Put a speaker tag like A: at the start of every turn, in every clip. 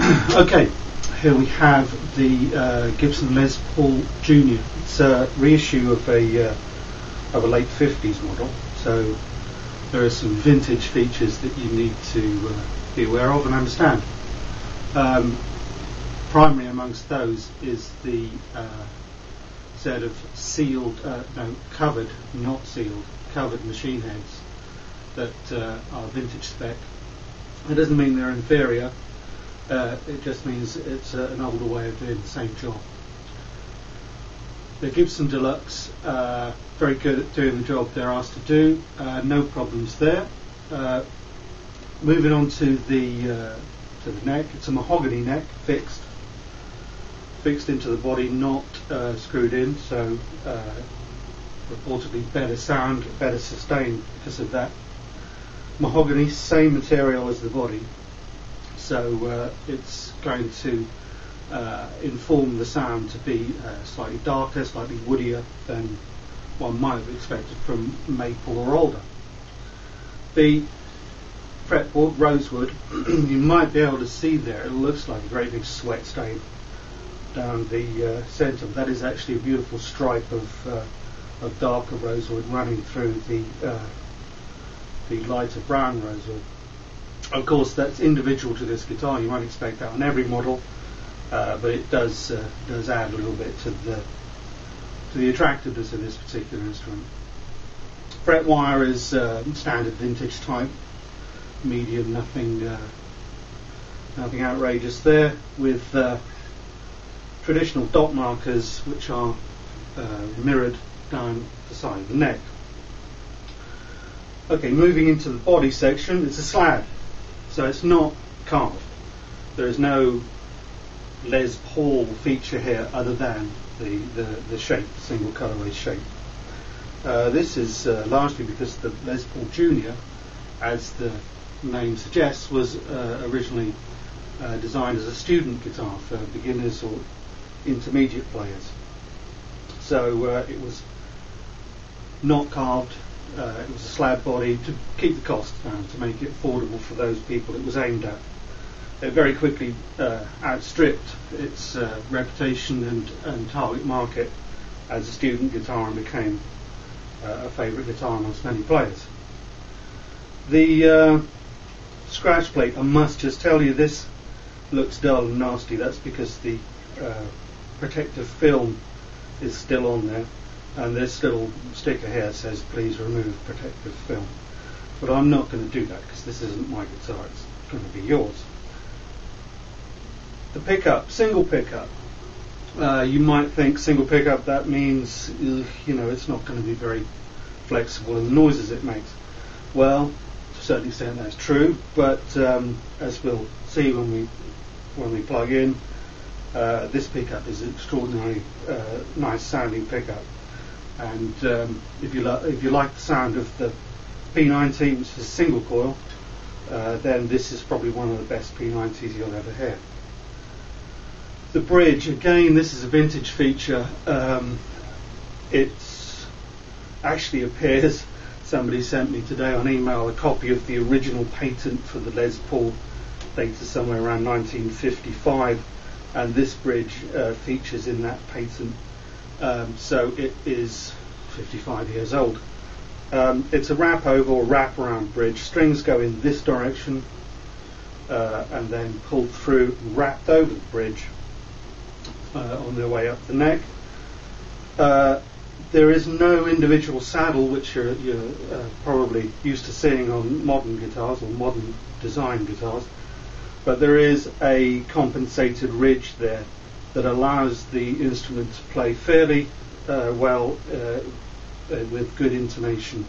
A: Okay, here we have the Gibson Les Paul Junior. It's a reissue of a late 50s model, so there are some vintage features that you need to be aware of and understand. Primary amongst those is the set of covered, not sealed, covered machine heads that are vintage spec. It doesn't mean they're inferior. It just means it's an older way of doing the same job. The Gibson Deluxe, very good at doing the job they're asked to do. No problems there. Moving on to the neck. It's a mahogany neck, fixed into the body, not screwed in. So reportedly better sound, better sustain because of that. Mahogany, same material as the body. So it's going to inform the sound to be slightly darker, slightly woodier than one might have expected from maple or alder. The fretboard, rosewood, you might be able to see there, it looks like a very big sweat stain down the centre. That is actually a beautiful stripe of darker rosewood running through the lighter brown rosewood. Of course, that's individual to this guitar. You might expect that on every model, but it does add a little bit to the attractiveness of this particular instrument. Fret wire is standard vintage type, medium, nothing outrageous there, with traditional dot markers which are mirrored down the side of the neck. Okay, moving into the body section, it's a slab. So it's not carved. There is no Les Paul feature here other than the shape, the single colourway shape. This is largely because the Les Paul Junior, as the name suggests, was originally designed as a student guitar for beginners or intermediate players. So it was not carved. It was a slab body to keep the costs down, to make it affordable for those people it was aimed at. It very quickly outstripped its reputation and target market as a student guitar and became a favourite guitar amongst many players. The scratch plate, I must just tell you, this looks dull and nasty. That's because the protective film is still on there. And this little sticker here says, please remove protective film. But I'm not going to do that because this isn't my guitar, it's going to be yours. The pickup, single pickup. You might think single pickup, that means, it's not going to be very flexible in the noises it makes. Well, to a certain extent that's true, but as we'll see when we plug in, this pickup is an extraordinarily nice sounding pickup. And if you like the sound of the P90, which is a single coil, then this is probably one of the best P90s you'll ever hear. The bridge, again, this is a vintage feature. It actually appears, somebody sent me today on email a copy of the original patent for the Les Paul, dated somewhere around 1955, and this bridge features in that patent. So it is 55 years old. It's a wrap over or wrap around bridge. Strings go in this direction and then pulled through, wrapped over the bridge on their way up the neck. There is no individual saddle, which you're probably used to seeing on modern guitars or modern design guitars, but there is a compensated ridge there that allows the instrument to play fairly well with good intonation.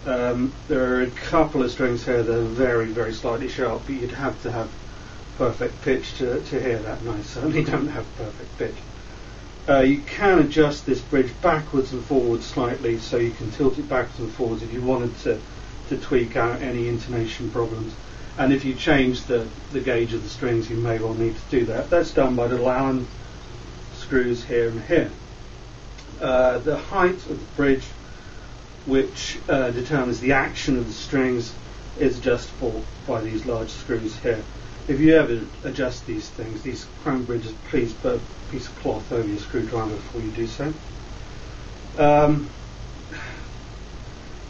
A: There are a couple of strings here that are very, very slightly sharp, but you'd have to have perfect pitch to hear that. And I certainly don't have perfect pitch. You can adjust this bridge backwards and forwards slightly, so you can tilt it backwards and forwards if you wanted to tweak out any intonation problems. And if you change the gauge of the strings, you may well need to do that. That's done by little Allen screws here and here. The height of the bridge, which determines the action of the strings, is adjustable by these large screws here. If you ever adjust these things, these chrome bridges, please put a piece of cloth over your screwdriver before you do so.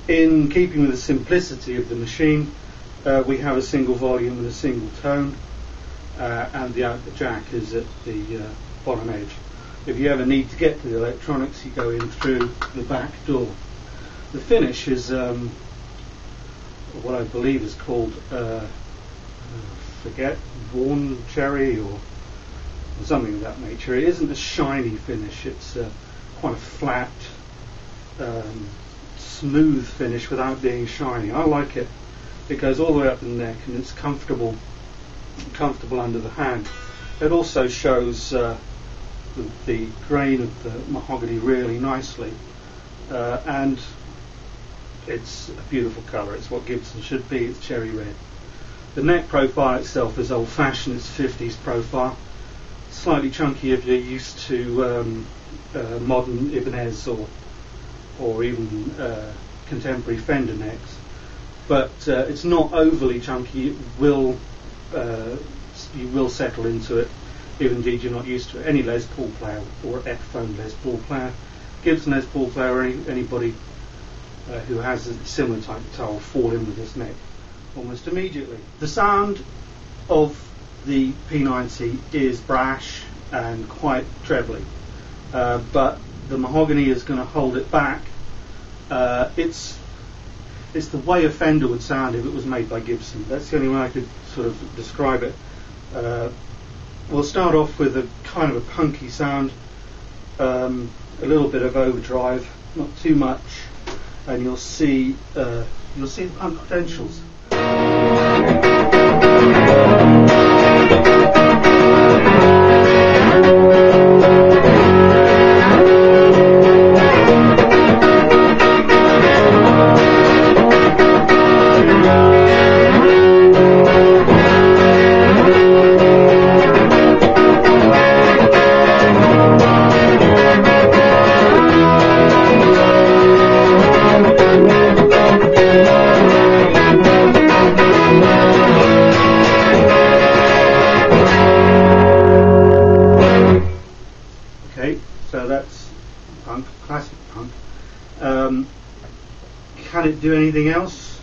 A: In keeping with the simplicity of the machine, we have a single volume and a single tone, and the output jack is at the bottom edge. If you ever need to get to the electronics, you go in through the back door. The finish is what I believe is called Worn Cherry or something of that nature. It isn't a shiny finish, it's quite a flat, smooth finish without being shiny. I like it. It goes all the way up the neck and it's comfortable under the hand. It also shows the grain of the mahogany really nicely, and it's a beautiful colour. It's what Gibson should be. It's cherry red. The neck profile itself is old-fashioned. It's 50s profile, slightly chunky if you're used to modern Ibanez or even contemporary Fender necks, but it's not overly chunky. It will you will settle into it if indeed you're not used to it. Any Les Paul player or Epiphone Les Paul player, Gibson Les Paul player, or anybody who has a similar type guitar will fall in with this neck almost immediately. The sound of the P90 is brash and quite trebly, but the mahogany is going to hold it back. It's the way a Fender would sound if it was made by Gibson. That's the only way I could sort of describe it. We'll start off with a kind of a punky sound, a little bit of overdrive, not too much, and you'll see the punk potentials. So that's punk, classic punk. Can it do anything else?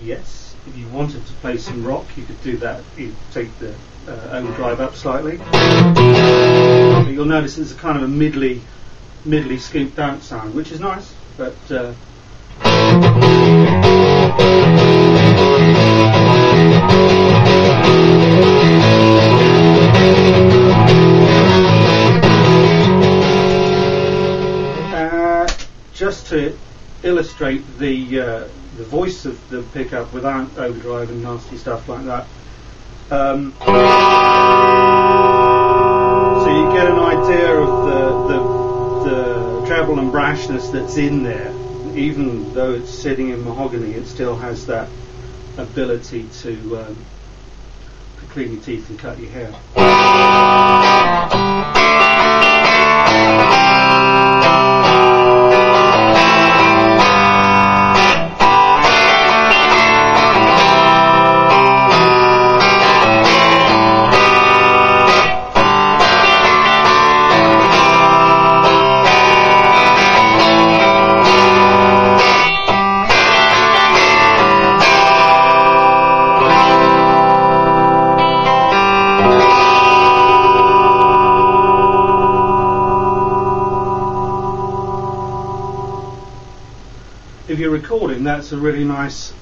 A: Yes. If you wanted to play some rock, you could do that. You take the overdrive up slightly. But you'll notice it's a kind of a middly scooped out sound, which is nice. But just to illustrate the voice of the pickup without overdrive and nasty stuff like that, so you get an idea of the treble and brashness that's in there. Even though it's sitting in mahogany, it still has that ability to clean your teeth and cut your hair. If you're recording, that's a really nice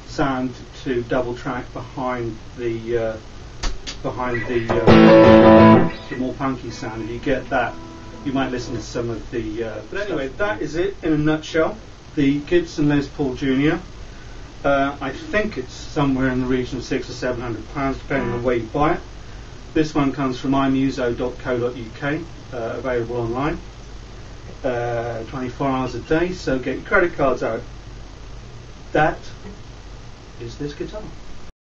A: sound to double track behind the more punky sound. If you get that, you might listen to some of the. But anyway, that is it in a nutshell. The Gibson Les Paul Junior. I think it's somewhere in the region of £600 or £700, depending on where you buy it. This one comes from imuso.co.uk, available online. 24 hours a day, so get your credit cards out. That is this guitar.